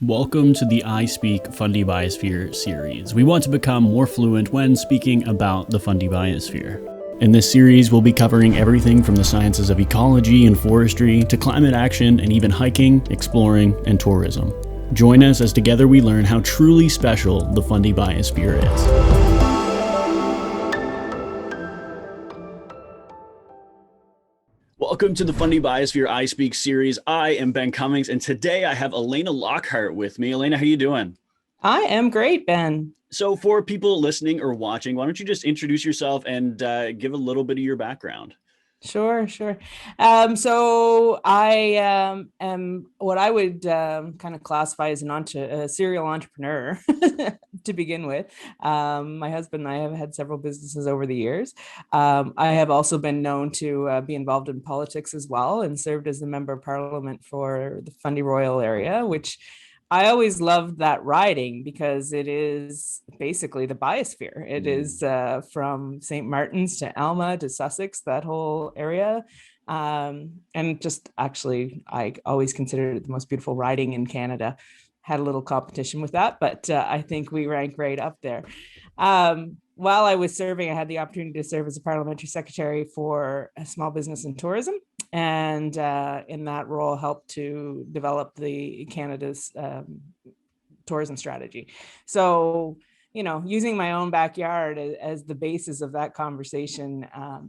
Welcome to the I Speak Fundy Biosphere series. We want to become more fluent when speaking about the Fundy Biosphere. In this series, we'll be covering everything from the sciences of ecology and forestry to climate action and even hiking, exploring, and tourism. Join us as together we learn how truly special the Fundy Biosphere is. Welcome to the Fundy Biosphere I Speak series. I am Ben Cummings, and today I have Alaina Lockhart with me. Alaina, how are you doing? I am great, Ben. So for people listening or watching, why don't you just introduce yourself and give a little bit of your background? Sure. So I am what I would kind of classify as a serial entrepreneur to begin with. My husband and I have had several businesses over the years. I have also been known to be involved in politics as well and served as a member of parliament for the Fundy Royal area, which I always loved that riding because it is basically the biosphere. It is from St. Martin's to Alma to Sussex, that whole area. And just actually, I always considered it the most beautiful riding in Canada. Had a little competition with that, but I think we rank right up there. While I was serving, I had the opportunity to serve as a parliamentary secretary for a small business and tourism, and in that role helped to develop the Canada's tourism strategy. So, using my own backyard as the basis of that conversation,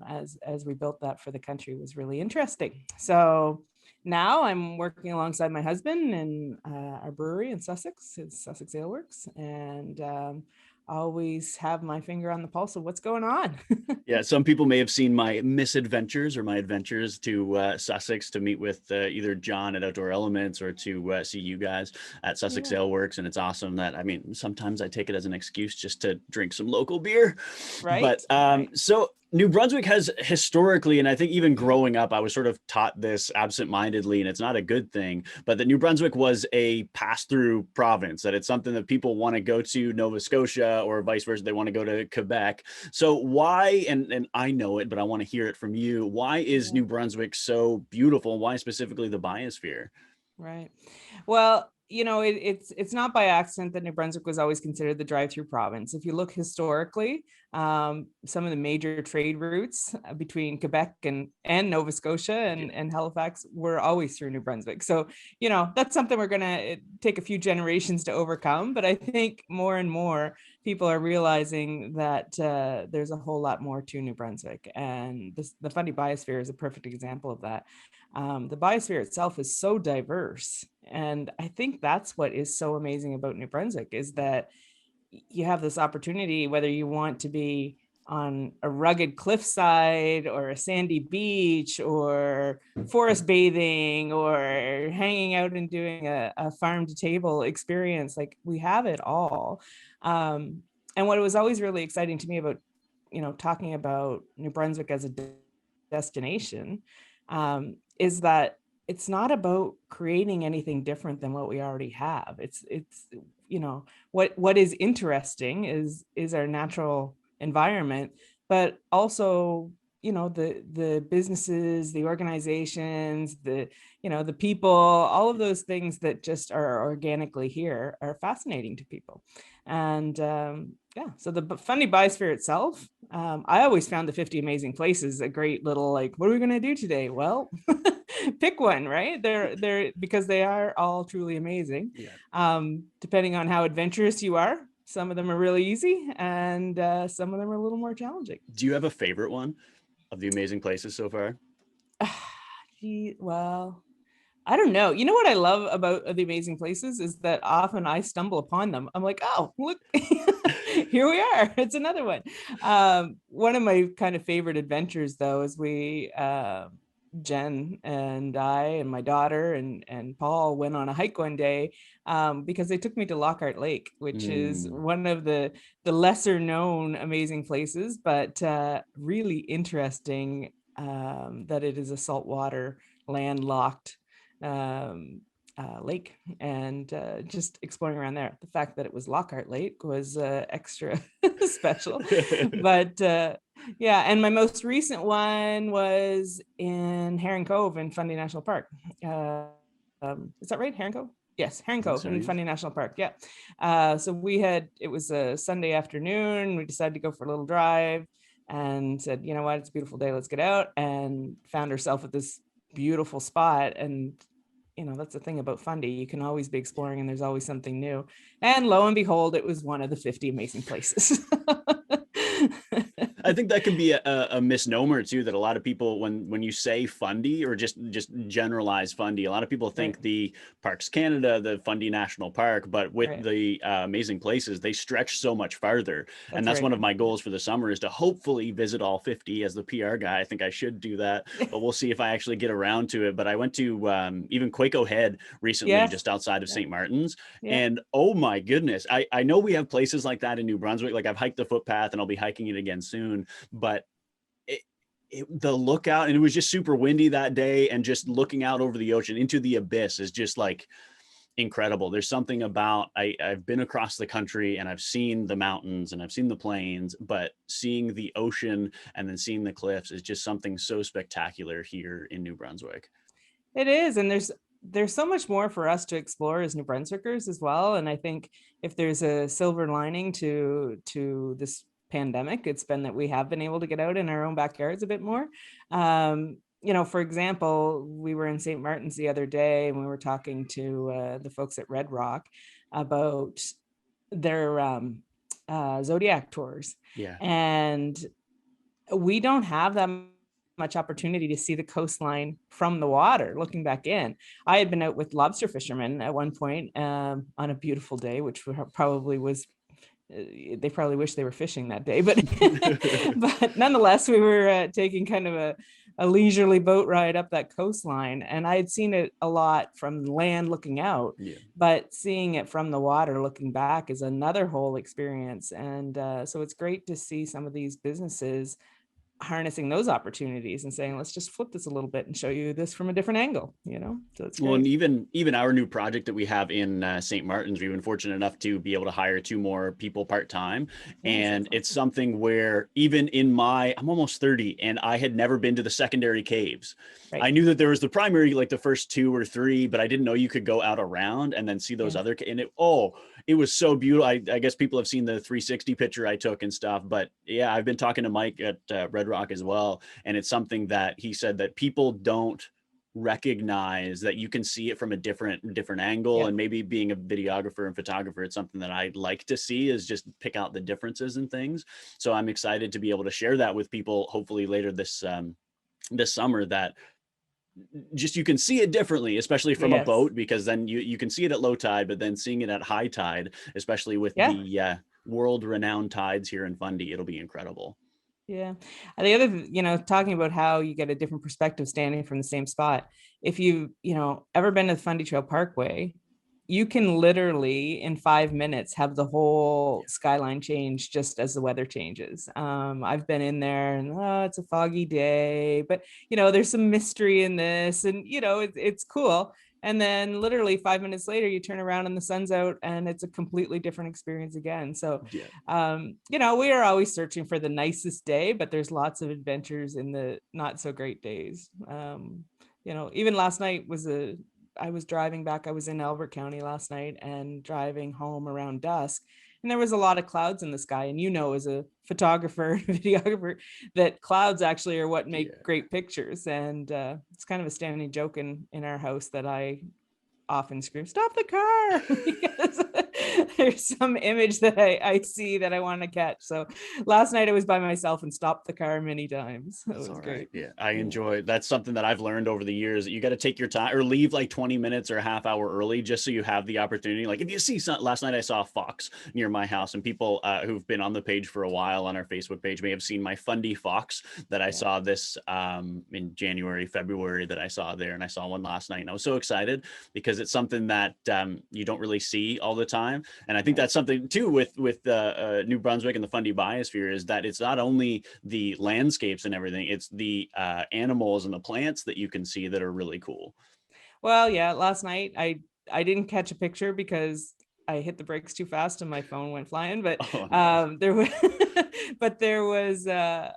as we built that for the country, was really interesting. So now I'm working alongside my husband in our brewery in Sussex, it's Sussex Ale Works, and always have my finger on the pulse of what's going on. Yeah, some people may have seen my misadventures or my adventures to Sussex to meet with either John at Outdoor Elements or to see you guys at Sussex Ale Works. And it's awesome that, sometimes I take it as an excuse just to drink some local beer. Right. So New Brunswick has historically, and I think even growing up, I was sort of taught this absentmindedly, and it's not a good thing, but that New Brunswick was a pass-through province, that it's something that people want to go to Nova Scotia or vice versa. They want to go to Quebec. So why, and I know it, but I want to hear it from you, why is New Brunswick so beautiful? Why specifically the biosphere? Right. Well, it's not by accident that New Brunswick was always considered the drive-through province. If you look historically, some of the major trade routes between Quebec and Nova Scotia and Halifax were always through New Brunswick. So, that's something we're going to take a few generations to overcome. But I think more and more people are realizing that there's a whole lot more to New Brunswick. And the Fundy Biosphere is a perfect example of that. The biosphere itself is so diverse. And I think that's what is so amazing about New Brunswick is that you have this opportunity, whether you want to be on a rugged cliffside or a sandy beach or forest bathing or hanging out and doing a farm to table experience, like we have it all. And what was always really exciting to me about, talking about New Brunswick as a destination, is that it's not about creating anything different than what we already have. It's what is interesting is our natural environment, but also the businesses, the organizations, the people, all of those things that just are organically here are fascinating to people. And so the Fundy Biosphere itself, I always found the 50 Amazing Places a great little, like, what are we going to do today? Well, pick one, right? They're because they are all truly amazing. Depending on how adventurous you are, some of them are really easy and some of them are a little more challenging. Do you have a favorite one of the amazing places so far? Well, I don't know. You know what I love about the Amazing Places is that often I stumble upon them. I'm like, oh, look, here we are. It's another one. One of my kind of favorite adventures, though, is Jen and I and my daughter and Paul went on a hike one day because they took me to Lockhart Lake, which is one of the lesser known amazing places, but really interesting that it is a saltwater landlocked lake, and just exploring around there. The fact that it was Lockhart Lake was extra special. But and my most recent one was in Herring Cove in Fundy National Park. Is that right, Herring Cove? Yes, Heron I think Cove so, in yeah. Fundy National Park. Yeah. So it was a Sunday afternoon. We decided to go for a little drive and said, you know what, it's a beautiful day. Let's get out, and found ourselves at this beautiful spot. And, that's the thing about Fundy. You can always be exploring and there's always something new. And lo and behold, it was one of the 50 amazing places. I think that can be a misnomer too. That a lot of people, when you say Fundy or just generalize Fundy, a lot of people think Right. the Parks Canada, the Fundy National Park, but with Right. the amazing places, they stretch so much farther. And That's that's right. one of my goals for the summer is to hopefully visit all 50. As the PR guy, I think I should do that, but we'll see if I actually get around to it. But I went to even Quaco Head recently, Yes. just outside of Yeah. St. Martin's, Yeah. and oh my goodness, I know we have places like that in New Brunswick. Like I've hiked the footpath and I'll be hiking it again soon, but it, the lookout, and it was just super windy that day, and just looking out over the ocean into the abyss is just like incredible. There's something about I've been across the country and I've seen the mountains and I've seen the plains, but seeing the ocean and then seeing the cliffs is just something so spectacular here in New Brunswick. It is, and there's so much more for us to explore as New Brunswickers as well. And I think if there's a silver lining to this pandemic, it's been that we have been able to get out in our own backyards a bit more. For example, we were in St. Martin's the other day and we were talking to the folks at Red Rock about their Zodiac tours, Yeah. and we don't have that much opportunity to see the coastline from the water looking back in. I had been out with lobster fishermen at one point on a beautiful day, which probably was they probably wish they were fishing that day, but but nonetheless, we were taking kind of a leisurely boat ride up that coastline, and I had seen it a lot from land looking out, Yeah. but seeing it from the water looking back is another whole experience. And so it's great to see some of these businesses harnessing those opportunities and saying, let's just flip this a little bit and show you this from a different angle, so it's Well, great. and even our new project that we have in St. Martin's, we've been fortunate enough to be able to hire two more people part time, Nice. and That's it's awesome. something where even I'm almost 30, and I had never been to the secondary caves. I Right. knew that there was the primary, like the first two or three, but I didn't know you could go out around and then see those Yeah. other. And it was so beautiful. I guess people have seen the 360 picture I took and stuff, but yeah, I've been talking to Mike at Red Rock as well, and it's something that he said that people don't recognize, that you can see it from a different angle. Yeah. And maybe being a videographer and photographer, it's something that I'd like to see, is just pick out the differences and things. So I'm excited to be able to share that with people, hopefully later this summer, that just you can see it differently, especially from a Yes. boat, because then you can see it at low tide, but then seeing it at high tide, especially with Yeah. the world renowned tides here in Fundy, it'll be incredible. Yeah. And the other, talking about how you get a different perspective standing from the same spot. If ever been to the Fundy Trail Parkway, you can literally in 5 minutes have the whole skyline change just as the weather changes. I've been in there and it's a foggy day, but there's some mystery in this, and it's cool. And then literally 5 minutes later, you turn around and the sun's out and it's a completely different experience again. So, Yeah. we are always searching for the nicest day, but there's lots of adventures in the not so great days. Even last night I was driving back. I was in Albert County last night and driving home around dusk, and there was a lot of clouds in the sky. And as a photographer, videographer, that clouds actually are what make Yeah. great pictures. And it's kind of a standing joke in our house that I often scream, "Stop the car!" because there's some image that I see that I want to catch. So last night I was by myself and stopped the car many times. It That's was all right. great. Yeah. I Yeah. enjoy, that's something that I've learned over the years, that you got to take your time or leave like 20 minutes or a half hour early, just so you have the opportunity. Like if you see last night I saw a fox near my house, and people who've been on the page for a while on our Facebook page may have seen my Fundy fox that I Yeah. saw this in January, February, that I saw there. And I saw one last night and I was so excited because it's something that you don't really see all the time. And I think Right. that's something too with New Brunswick and the Fundy Biosphere, is that it's not only the landscapes and everything, it's the animals and the plants that you can see that are really cool. Well, yeah, last night I didn't catch a picture because I hit the brakes too fast and my phone went flying, but Oh, no. there was there was a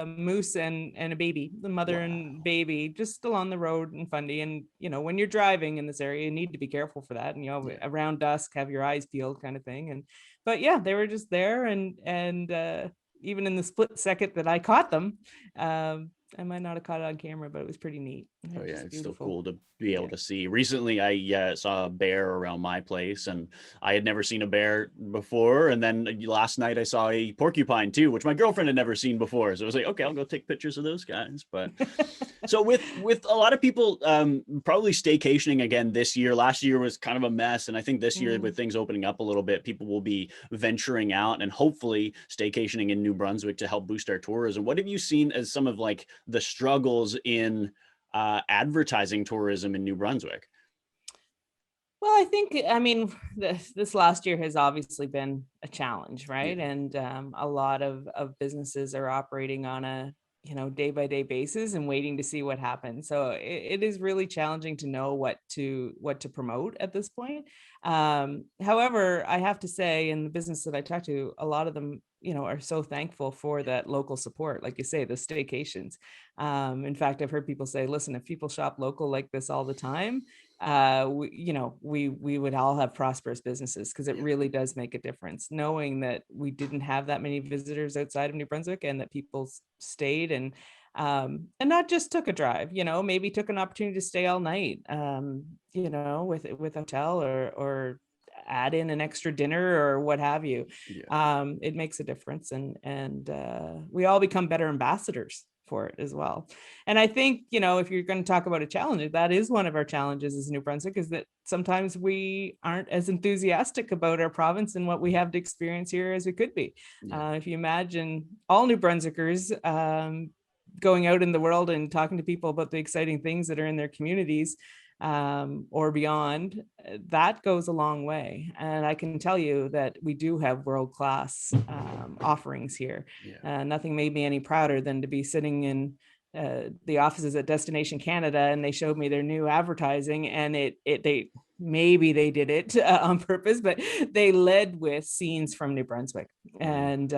moose and a baby, the mother and Wow. baby, just still on the road in Fundy. And when you're driving in this area, you need to be careful for that. And Yeah. around dusk, have your eyes peeled, kind of thing. And but yeah, they were just there, and even in the split second that I caught them, I might not have caught it on camera, but it was pretty neat. Oh yeah, Just it's still beautiful. cool to be able Yeah. to see. Recently, I saw a bear around my place, and I had never seen a bear before. And then last night, I saw a porcupine too, which my girlfriend had never seen before. So I was like, okay, I'll go take pictures of those guys. But so with a lot of people probably staycationing again this year. Last year was kind of a mess, and I think this year, Mm. with things opening up a little bit, people will be venturing out and hopefully staycationing in New Brunswick to help boost our tourism. What have you seen as some of like the struggles in advertising tourism in New Brunswick? Well, I mean, this last year has obviously been a challenge, right? Yeah, And a lot of businesses are operating on a day by day basis and waiting to see what happens. So it is really challenging to know what to promote at this point. However, I have to say, in the business that I talk to, a lot of them are so thankful for that local support, like you say, the staycations. In fact, I've heard people say, listen, if people shop local like this all the time, we would all have prosperous businesses, because it yeah, really does make a difference knowing that we didn't have that many visitors outside of New Brunswick, and that people stayed and not just took a drive, maybe took an opportunity to stay all night, with a hotel, or add in an extra dinner or what have you. yeah, It makes a difference, and we all become better ambassadors for it as well. And I think, if you're going to talk about a challenge, that is one of our challenges as New Brunswick, is that sometimes we aren't as enthusiastic about our province and what we have to experience here as we could be. yeah. If you imagine all New Brunswickers going out in the world and talking to people about the exciting things that are in their communities, or beyond, that goes a long way. And I can tell you that we do have world-class offerings here. Yeah. Nothing made me any prouder than to be sitting in the offices at Destination Canada, and they showed me their new advertising, and they maybe they did it on purpose, but they led with scenes from New Brunswick. Wow. And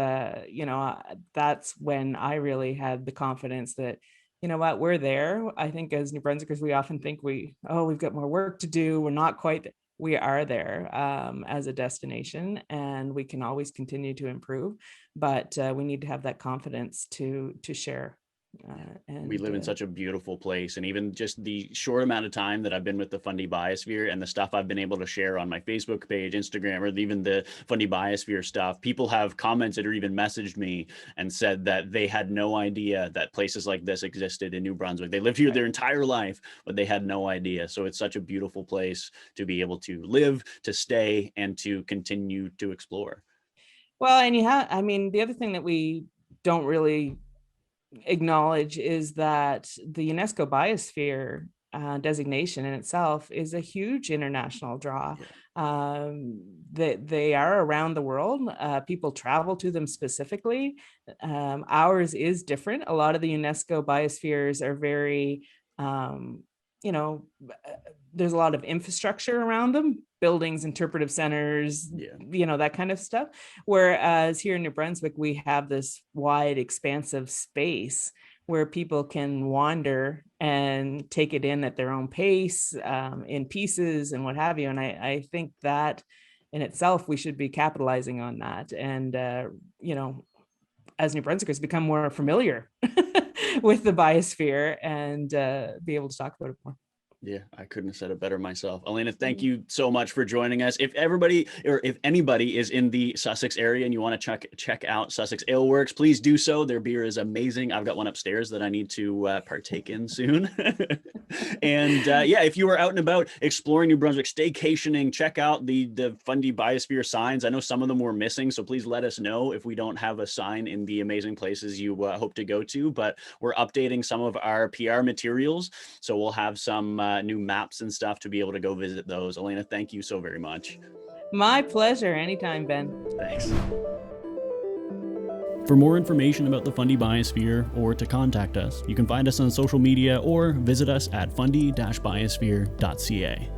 that's when I really had the confidence that, what, we're there. I think as New Brunswickers, we often think we've got more work to do. We're not quite, we are there as a destination, and we can always continue to improve, but we need to have that confidence to share. We live in such a beautiful place, and even just the short amount of time that I've been with the Fundy Biosphere and the stuff I've been able to share on my Facebook page, Instagram, or even the Fundy Biosphere stuff, people have commented or even messaged me and said that they had no idea that places like this existed in New Brunswick. They lived here their entire life, but they had no idea. So it's such a beautiful place to be able to live, to stay, and to continue to explore. Well, and I mean, the other thing that we don't really acknowledge is that the UNESCO Biosphere designation in itself is a huge international draw. Yeah. That they are around the world. People travel to them specifically. Ours is different. A lot of the UNESCO biospheres are very, you know, there's a lot of infrastructure around them, buildings, interpretive centers, Yeah. that kind of stuff. Whereas here in New Brunswick, we have this wide, expansive space where people can wander and take it in at their own pace, in pieces and what have you. And I think that in itself, we should be capitalizing on that. And, as New Brunswickers, become more familiar with the biosphere and be able to talk about it more. Yeah, I couldn't have said it better myself. Alaina, thank you so much for joining us. If everybody, or if anybody is in the Sussex area and you want to check out Sussex Ale Works, please do so. Their beer is amazing. I've got one upstairs that I need to partake in soon. And yeah, if you are out and about exploring New Brunswick, staycationing, check out the Fundy Biosphere signs. I know some of them were missing, so please let us know if we don't have a sign in the amazing places you hope to go to. But we're updating some of our PR materials, so we'll have some new maps and stuff to be able to go visit those. Alaina, thank you so very much. My pleasure. Anytime, Ben. Thanks. For more information about the Fundy Biosphere or to contact us, you can find us on social media or visit us at fundy-biosphere.ca.